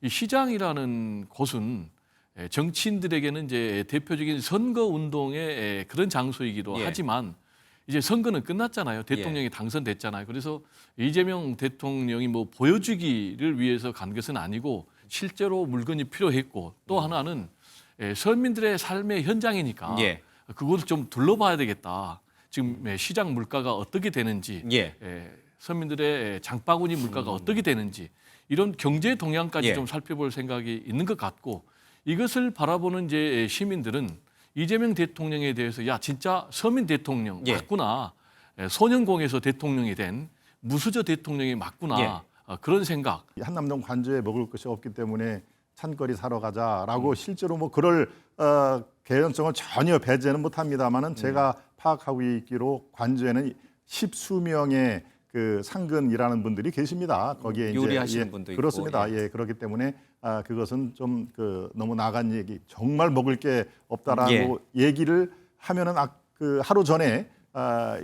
이 시장이라는 곳은 정치인들에게는 이제 대표적인 선거 운동의 그런 장소이기도 하지만 이제 선거는 끝났잖아요. 대통령이 당선됐잖아요. 그래서 이재명 대통령이 뭐 보여주기를 위해서 간 것은 아니고 실제로 물건이 필요했고 또 하나는 서민들의 삶의 현장이니까 그것을 좀 둘러봐야 되겠다. 지금 시장 물가가 어떻게 되는지, 서민들의 장바구니 물가가 어떻게 되는지 이런 경제 동향까지 좀 살펴볼 생각이 있는 것 같고 이것을 바라보는 이제 시민들은 이재명 대통령에 대해서 야 진짜 서민 대통령 맞구나, 소년공에서 대통령이 된 무수저 대통령이 맞구나 그런 생각. 한남동 관저에 먹을 것이 없기 때문에 찬거리 사러 가자라고 실제로 뭐 그럴 개연성을 전혀 배제는 못합니다만은 제가 파악하고 있기로 관저에는 십수명의 그 상근이라는 분들이 계십니다. 거기에 요리하시는 이제 분도 있고. 그렇습니다. 그렇기 때문에 그것은 좀 너무 나간 얘기, 정말 먹을 게 없다라고 얘기를 하면은 그 하루 전에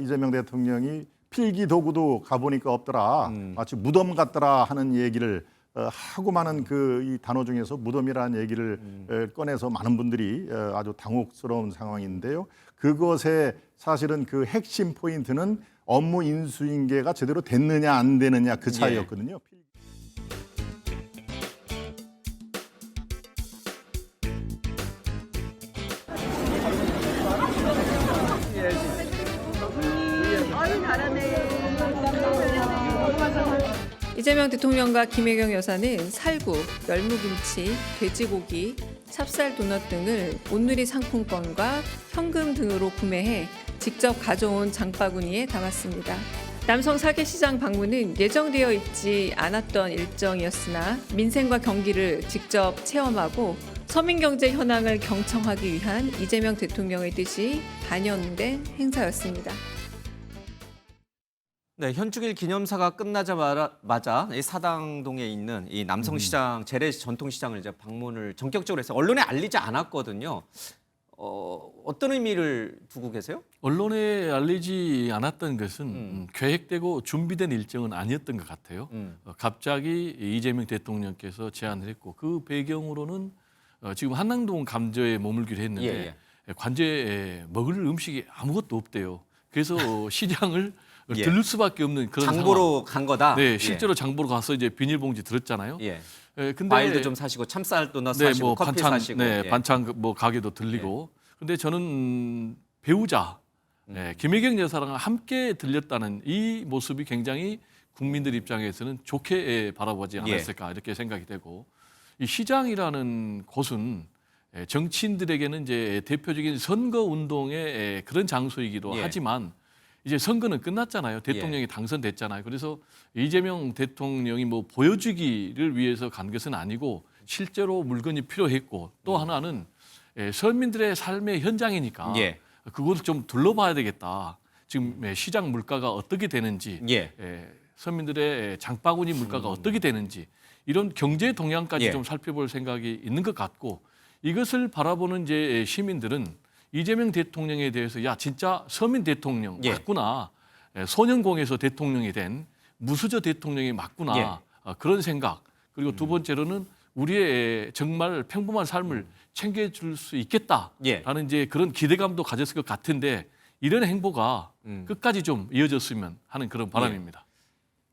이재명 대통령이 필기 도구도 가보니까 없더라, 마치 무덤 같더라 하는 얘기를 하고 많은 이 단어 중에서 무덤이라는 얘기를 꺼내서 많은 분들이 아주 당혹스러운 상황인데요. 그것의 사실은 그 핵심 포인트는 업무 인수인계가 제대로 됐느냐 안 되느냐 그 차이였거든요. 이재명 대통령과 김혜경 여사는 살구, 열무김치, 돼지고기, 찹쌀 도넛 등을 온누리 상품권과 현금 등으로 구매해 직접 가져온 장바구니에 담았습니다. 남성 사계시장 방문은 예정되어 있지 않았던 일정이었으나 민생과 경기를 직접 체험하고 서민경제 현황을 경청하기 위한 이재명 대통령의 뜻이 반영된 행사였습니다. 네, 현충일 기념사가 끝나자마자 이 사당동에 있는 이 남성시장, 재래 전통시장을 이제 방문을 전격적으로 해서 언론에 알리지 않았거든요. 어떤 의미를 두고 계세요? 언론에 알리지 않았던 것은 계획되고 준비된 일정은 아니었던 것 같아요. 갑자기 이재명 대통령께서 제안을 했고 그 배경으로는 지금 한남동 감저에 머물기로 했는데 관저에 먹을 음식이 아무것도 없대요. 그래서 시장을 들를 수밖에 없는 그런 장보러 간 거다. 네, 실제로 장보러 가서 이제 비닐봉지 들었잖아요. 근데 과일도 좀 사시고 참쌀도 사시고 뭐 커피 반찬, 사시고. 반찬 뭐 가게도 들리고. 근데 저는 배우자 김혜경 여사랑 함께 들렸다는 이 모습이 굉장히 국민들 입장에서는 좋게 바라보지 않았을까 이렇게 생각이 되고 이 시장이라는 곳은 정치인들에게는 이제 대표적인 선거 운동의 그런 장소이기도 하지만 이제 선거는 끝났잖아요. 대통령이 당선됐잖아요. 그래서 이재명 대통령이 뭐 보여주기를 위해서 간 것은 아니고 실제로 물건이 필요했고 또 하나는 서민들의 삶의 현장이니까 그것을 좀 둘러봐야 되겠다. 지금 시장 물가가 어떻게 되는지, 서민들의 장바구니 물가가 어떻게 되는지 이런 경제 동향까지 좀 살펴볼 생각이 있는 것 같고 이것을 바라보는 이제 시민들은 이재명 대통령에 대해서 야 진짜 서민 대통령 맞구나, 소년공에서 대통령이 된 무수저 대통령이 맞구나 그런 생각. 그리고 두 번째로는 우리의 정말 평범한 삶을 챙겨줄 수 있겠다라는 이제 그런 기대감도 가졌을 것 같은데 이런 행보가 끝까지 좀 이어졌으면 하는 그런 바람입니다.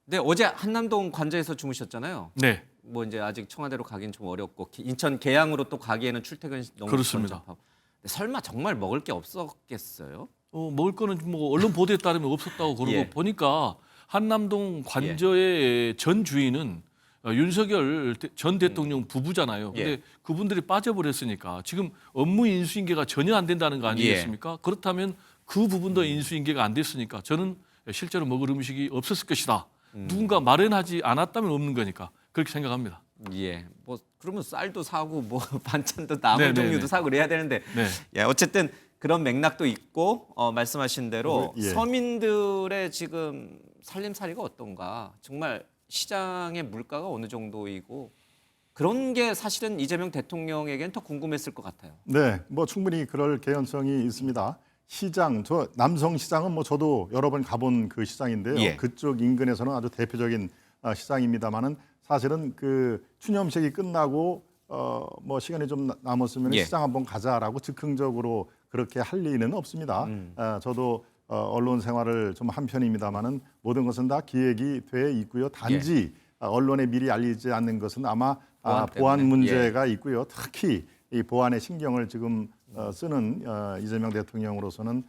네, 어제 한남동 관저에서 주무셨잖아요. 네. 뭐 이제 아직 청와대로 가긴 좀 어렵고 인천 계양으로 또 가기에는 출퇴근 너무 그렇습니다. 번잡하고. 설마 정말 먹을 게 없었겠어요? 먹을 거는 뭐 언론 보도에 따르면 없었다고 그러고 보니까 한남동 관저의 전 주인은 윤석열 전 대통령 부부잖아요. 근데 그분들이 빠져버렸으니까 지금 업무 인수인계가 전혀 안 된다는 거 아니겠습니까? 그렇다면 그 부분도 인수인계가 안 됐으니까 저는 실제로 먹을 음식이 없었을 것이다. 누군가 마련하지 않았다면 없는 거니까 그렇게 생각합니다. 뭐 그러면 쌀도 사고 뭐 반찬도 나물 종류도 사고 그래야 되는데 어쨌든 그런 맥락도 있고 말씀하신 대로 서민들의 지금 살림살이가 어떤가, 정말 시장의 물가가 어느 정도이고 그런 게 사실은 이재명 대통령에게는 더 궁금했을 것 같아요. 네, 뭐 충분히 그럴 개연성이 있습니다. 시장, 남성시장은 뭐 저도 여러 번 가본 그 시장인데요. 그쪽 인근에서는 아주 대표적인 시장입니다만은 사실은 그 추념식이 끝나고 뭐 시간이 좀 남았으면 예. 시장 한번 가자라고 즉흥적으로 그렇게 할 리는 없습니다. 저도 언론 생활을 좀 한 편입니다만은 모든 것은 다 기획이 돼 있고요. 단지 언론에 미리 알리지 않는 것은 아마 보안 때문에. 문제가 있고요. 특히 이 보안에 신경을 지금 쓰는 이재명 대통령으로서는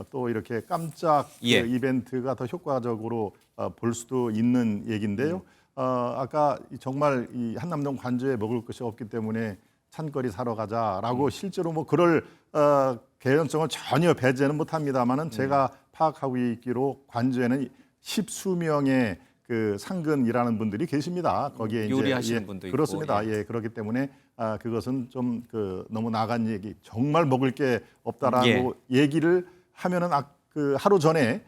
또 이렇게 깜짝 그 예. 이벤트가 더 효과적으로 볼 수도 있는 얘기인데요. 아까 정말 이 한남동 관저에 먹을 것이 없기 때문에 찬거리 사러 가자라고 실제로 뭐 그럴 개연성을 전혀 배제는 못합니다만은 제가 파악하고 있기로 관저에는 십수명의 그 상근이라는 분들이 계십니다. 거기에 요리하시는 이제 분도 있고, 그렇습니다. 예, 그렇기 때문에 그것은 좀 그 너무 나간 얘기, 정말 먹을 게 없다라고 얘기를 하면은 그 하루 전에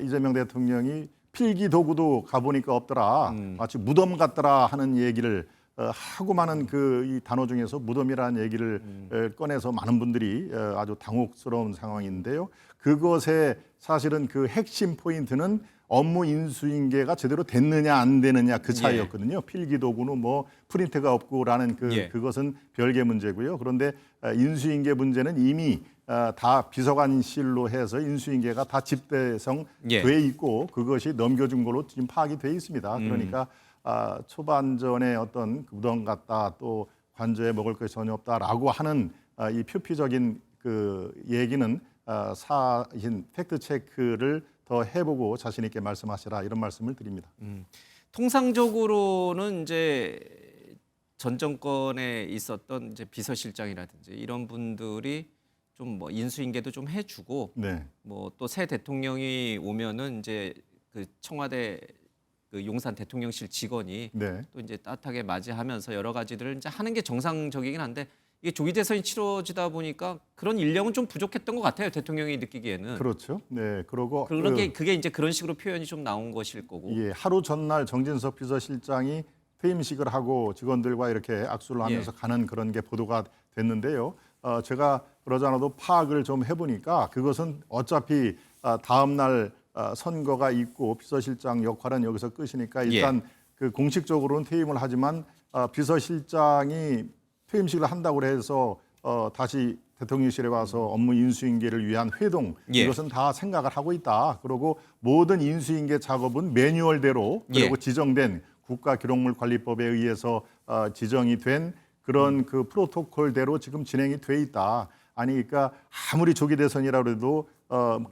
이재명 대통령이 필기 도구도 가보니까 없더라, 마치 무덤 같더라 하는 얘기를 하고 많은 그 이 단어 중에서 무덤이라는 얘기를 꺼내서 많은 분들이 아주 당혹스러운 상황인데요. 그것의 사실은 그 핵심 포인트는 업무 인수인계가 제대로 됐느냐 안 되느냐 그 차이였거든요. 필기 도구는 뭐 프린트가 없고라는 그것은 별개 문제고요. 그런데 인수인계 문제는 이미 다 비서관실로 해서 인수인계가 다 집대성 돼 있고 그것이 넘겨준 걸로 지금 파악이 돼 있습니다. 그러니까 초반전에 어떤 무덤 같다 또 관저에 먹을 것이 전혀 없다라고 하는 이 표피적인 그 얘기는 사실 팩트 체크를 더 해보고 자신 있게 말씀하시라 이런 말씀을 드립니다. 통상적으로는 이제 전 정권에 있었던 이제 비서실장이라든지 이런 분들이 좀 뭐 인수인계도 좀 해주고 네. 뭐 또 새 대통령이 오면은 이제 그 청와대 그 용산 대통령실 직원이 네. 또 이제 따뜻하게 맞이하면서 여러 가지들을 이제 하는 게 정상적이긴 한데 이게 조기 대선이 치러지다 보니까 그런 인력은 좀 부족했던 것 같아요. 대통령이 느끼기에는. 그렇죠. 네. 그러고 그게 이제 그런 식으로 표현이 좀 나온 것일 거고. 예, 하루 전날 정진석 비서실장이 퇴임식을 하고 직원들과 이렇게 악수를 하면서 가는 그런 게 보도가 됐는데요. 제가 그러지 않아도 파악을 좀 해보니까 그것은 어차피 다음 날 선거가 있고 비서실장 역할은 여기서 끝이니까 일단 그 공식적으로는 퇴임을 하지만 비서실장이 퇴임식을 한다고 해서 다시 대통령실에 와서 업무 인수인계를 위한 회동 이것은 다 생각을 하고 있다. 그리고 모든 인수인계 작업은 매뉴얼대로 그리고 지정된 국가기록물관리법에 의해서 지정이 된 그런 그 프로토콜대로 지금 진행이 돼 있다. 아니 그러니까 아무리 조기 대선이라고 해도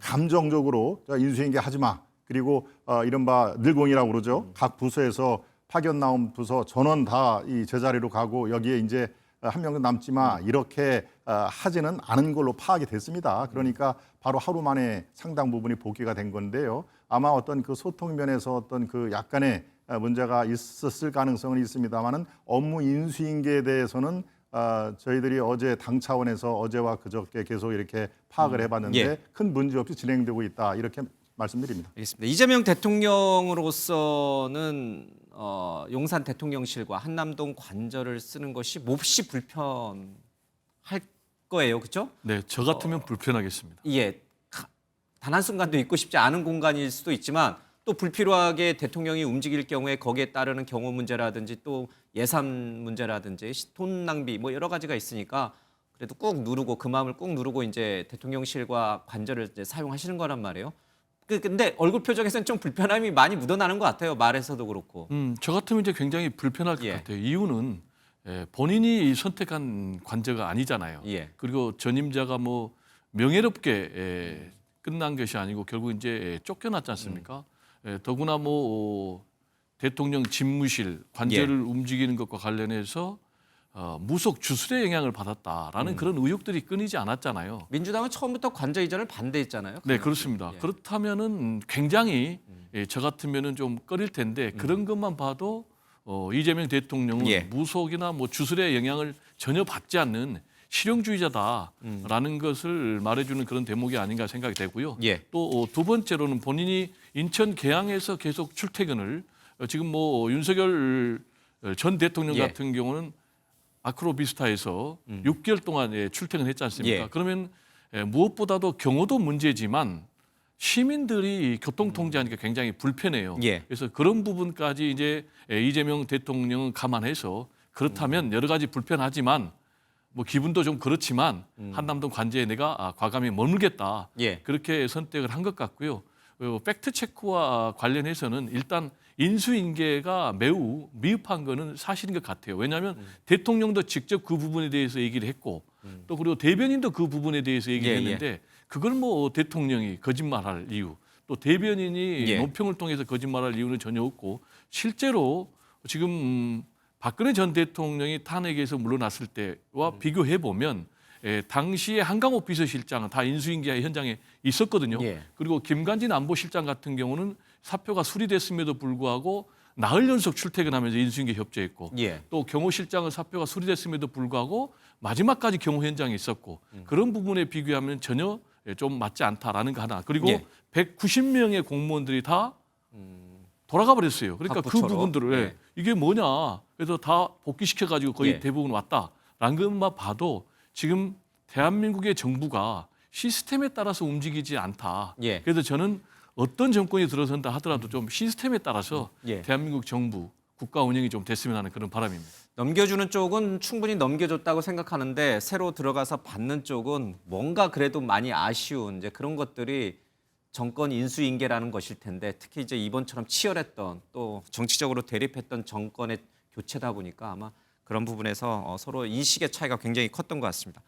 감정적으로 인수인계 하지 마. 그리고 이른바 늘공이라고 그러죠. 각 부서에서 파견 나온 부서 전원 다 이 제자리로 가고 여기에 이제 한 명도 남지 마 이렇게 하지는 않은 걸로 파악이 됐습니다. 그러니까 바로 하루 만에 상당 부분이 복귀가 된 건데요. 아마 어떤 그 소통 면에서 어떤 그 약간의 문제가 있었을 가능성은 있습니다만은 업무 인수인계에 대해서는 저희들이 어제 당 차원에서 어제와 그저께 계속 이렇게 파악을 해봤는데 큰 문제 없이 진행되고 있다 이렇게 말씀드립니다. 알겠습니다. 이재명 대통령으로서는 용산 대통령실과 한남동 관저를 쓰는 것이 몹시 불편할 거예요, 그렇죠? 네, 저 같으면 불편하겠습니다. 예, 단 한순간도 있고 싶지 않은 공간일 수도 있지만 또 불필요하게 대통령이 움직일 경우에 거기에 따르는 경호 문제라든지 또 예산 문제라든지 돈 낭비 뭐 여러 가지가 있으니까 그래도 꾹 누르고 그 마음을 꾹 누르고 이제 대통령실과 관저를 이제 사용하시는 거란 말이에요. 근데 얼굴 표정에서는 좀 불편함이 많이 묻어나는 것 같아요. 말에서도 그렇고. 저 같으면 이제 굉장히 불편할 것 같아요. 이유는 본인이 선택한 관저가 아니잖아요. 그리고 전임자가 뭐 명예롭게 끝난 것이 아니고 결국 이제 쫓겨났지 않습니까? 더구나 뭐 대통령 집무실 관저를 움직이는 것과 관련해서 무속 주술의 영향을 받았다라는 그런 의혹들이 끊이지 않았잖아요. 민주당은 처음부터 관저 이전을 반대했잖아요. 네, 그렇습니다. 그렇다면은 굉장히 저 같으면은 좀 꺼릴 텐데 그런 것만 봐도 이재명 대통령은 무속이나 뭐 주술의 영향을 전혀 받지 않는 실용주의자다라는 것을 말해주는 그런 대목이 아닌가 생각이 되고요. 또 두 번째로는 본인이 인천 계양에서 계속 출퇴근을 지금 뭐 윤석열 전 대통령 같은 경우는 아크로비스타에서 6개월 동안 출퇴근했지 않습니까? 그러면 무엇보다도 경호도 문제지만 시민들이 교통 통제하니까 굉장히 불편해요. 예. 그래서 그런 부분까지 이제 이재명 대통령은 감안해서 그렇다면 여러 가지 불편하지만 뭐 기분도 좀 그렇지만 한남동 관제에 내가 과감히 머물겠다. 예. 그렇게 선택을 한 것 같고요. 팩트 체크와 관련해서는 일단 인수인계가 매우 미흡한 거는 사실인 것 같아요. 왜냐하면 대통령도 직접 그 부분에 대해서 얘기를 했고 또 그리고 대변인도 그 부분에 대해서 얘기를 예, 했는데 그걸 뭐 대통령이 거짓말할 이유 또 대변인이 예. 논평을 통해서 거짓말할 이유는 전혀 없고 실제로 지금 박근혜 전 대통령이 탄핵에서 물러났을 때와 비교해 보면 당시에 한강호 비서실장은 다 인수인계 현장에 있었거든요. 예. 그리고 김관진 안보실장 같은 경우는 사표가 수리됐음에도 불구하고 나흘 연속 출퇴근하면서 인수인계 협조했고 예. 또 경호실장은 사표가 수리됐음에도 불구하고 마지막까지 경호 현장에 있었고 그런 부분에 비교하면 전혀 좀 맞지 않다라는 거 하나. 그리고 예. 190명의 공무원들이 다 돌아가 버렸어요. 그러니까 그 갑부처로. 부분들을 예. 이게 뭐냐. 그래서 다 복귀시켜 가지고 거의 예. 대부분 왔다라는 것만 봐도 지금 대한민국의 정부가 시스템에 따라서 움직이지 않다. 예. 그래서 저는 어떤 정권이 들어선다 하더라도 좀 시스템에 따라서 예. 대한민국 정부 국가 운영이 좀 됐으면 하는 그런 바람입니다. 넘겨주는 쪽은 충분히 넘겨줬다고 생각하는데 새로 들어가서 받는 쪽은 뭔가 그래도 많이 아쉬운 이제 그런 것들이 정권 인수인계라는 것일 텐데 특히 이제 이번처럼 치열했던 또 정치적으로 대립했던 정권의 교체다 보니까 아마 그런 부분에서 서로 인식의 차이가 굉장히 컸던 것 같습니다.